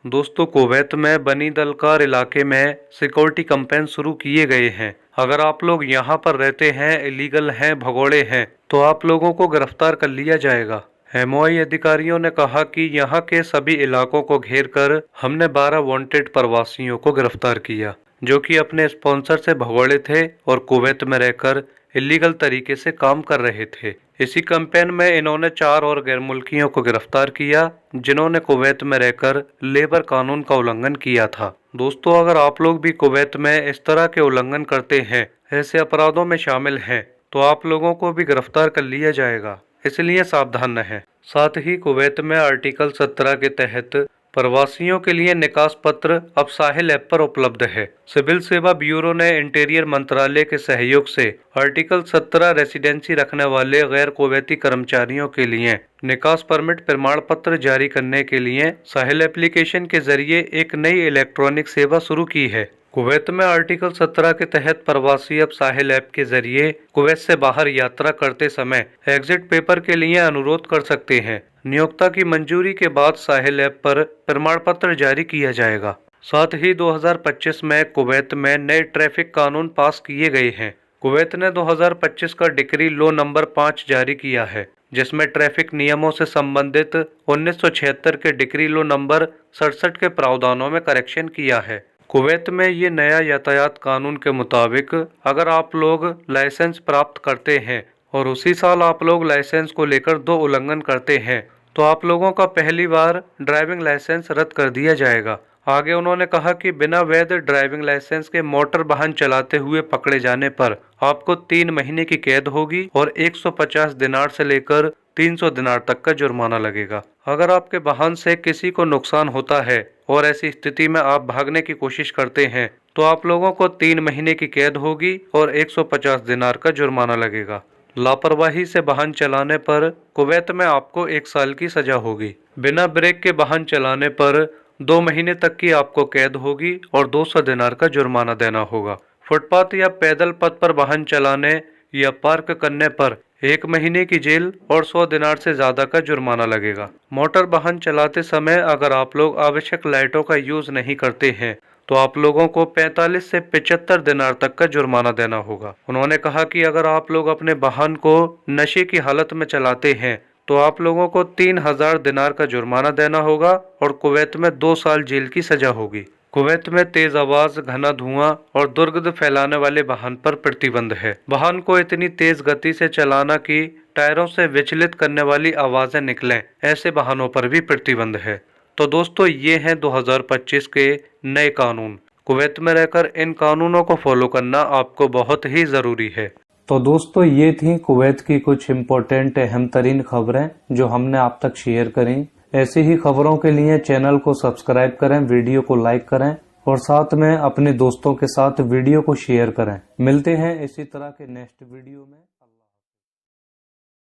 दोस्तों, कुवैत में बनी दलकार इलाके में सिक्योरिटी कैंपेन शुरू किए गए हैं। अगर आप लोग यहाँ पर रहते हैं, इलीगल हैं, भगोड़े हैं, तो आप लोगों को गिरफ्तार कर लिया जाएगा। एमओआई अधिकारियों ने कहा कि यहाँ के सभी इलाकों को घेर कर हमने 12 वांटेड प्रवासियों को गिरफ्तार किया, जो कि अपने स्पॉन्सर से भगोड़े थे और कुवैत में रहकर इलीगल तरीके से काम कर रहे थे। इसी कैंपेन में इन्होंने 4 और गैर मुल्कियों को गिरफ्तार किया, जिन्होंने कुवैत में रहकर लेबर कानून का उल्लंघन किया था। दोस्तों, अगर आप लोग भी कुवैत में इस तरह के उल्लंघन करते हैं, ऐसे अपराधों में शामिल हैं, तो आप लोगों को भी गिरफ्तार कर लिया जाएगा, इसलिए सावधान रहें। साथ ही कुवैत में आर्टिकल 17 के तहत प्रवासियों के लिए निकास पत्र अब साहिल ऐप पर उपलब्ध है। सिविल सेवा ब्यूरो ने इंटीरियर मंत्रालय के सहयोग से आर्टिकल 17 रेसिडेंसी रखने वाले गैर कुवैती कर्मचारियों के लिए निकास परमिट प्रमाण पत्र जारी करने के लिए साहिल एप्लीकेशन के जरिए एक नई इलेक्ट्रॉनिक सेवा शुरू की है। कुवैत में आर्टिकल 17 के तहत प्रवासी अब साहिल ऐप के जरिए कुवैत से बाहर यात्रा करते समय एग्जिट पेपर के लिए अनुरोध कर सकते हैं। नियोक्ता की मंजूरी के बाद साहिल ऐप पर प्रमाण पत्र जारी किया जाएगा। साथ ही 2025 में कुवैत में नए ट्रैफिक कानून पास किए गए हैं। कुवैत ने 2025 का डिक्री लॉ नंबर 5 जारी किया है, जिसमें ट्रैफिक नियमों से संबंधित 1976 के डिक्री लॉ नंबर 67 के प्रावधानों में करेक्शन किया है। कुवैत में ये नया यातायात कानून के मुताबिक अगर आप लोग लाइसेंस प्राप्त करते हैं और उसी साल आप लोग लाइसेंस को लेकर 2 उल्लंघन करते हैं, तो आप लोगों का पहली बार ड्राइविंग लाइसेंस रद्द कर दिया जाएगा। आगे उन्होंने कहा कि बिना वैध ड्राइविंग लाइसेंस के मोटर वाहन चलाते हुए पकड़े जाने पर आपको 3 महीने की कैद होगी और 150 दिनार से लेकर 300 दिनार तक का जुर्माना लगेगा। अगर आपके वाहन से किसी को नुकसान होता है और ऐसी स्थिति में आप भागने की कोशिश करते हैं, तो आप लोगों को 3 महीने की कैद होगी और 150 दिनार का जुर्माना लगेगा। लापरवाही से वाहन चलाने पर कुवैत में आपको 1 साल की सजा होगी। बिना ब्रेक के वाहन चलाने पर 2 महीने तक की आपको कैद होगी और 200 दिनार का जुर्माना देना होगा। फुटपाथ या पैदल पथ पर वाहन चलाने या पार्क करने पर 1 महीने की जेल और 100 दिनार से ज्यादा का जुर्माना लगेगा। मोटर वाहन चलाते समय अगर आप लोग आवश्यक लाइटों का यूज नहीं करते हैं, तो आप लोगों को 45 से 75 दिनार तक का जुर्माना देना होगा। उन्होंने कहा कि अगर आप लोग अपने वाहन को नशे की हालत में चलाते हैं, तो आप लोगों को 3000 दिनार का जुर्माना देना होगा और कुवैत में 2 साल जेल की सजा होगी। कुवैत में तेज आवाज, घना धुआं और दुर्गंध फैलाने वाले वाहन पर प्रतिबंध है। वाहन को इतनी तेज गति से चलाना कि टायरों से विचलित करने वाली आवाजें निकलें, ऐसे वाहनों पर भी प्रतिबंध है। तो दोस्तों, ये हैं 2025 के नए कानून। कुवैत में रहकर इन कानूनों को फॉलो करना आपको बहुत ही जरूरी है। तो दोस्तों, ये थी कुवैत की कुछ इम्पोर्टेंट अहम तरीन खबरें जो हमने आप तक शेयर करी। ऐसी ही खबरों के लिए चैनल को सब्सक्राइब करें, वीडियो को लाइक करें और साथ में अपने दोस्तों के साथ वीडियो को शेयर करें। मिलते हैं इसी तरह के नेक्स्ट वीडियो में।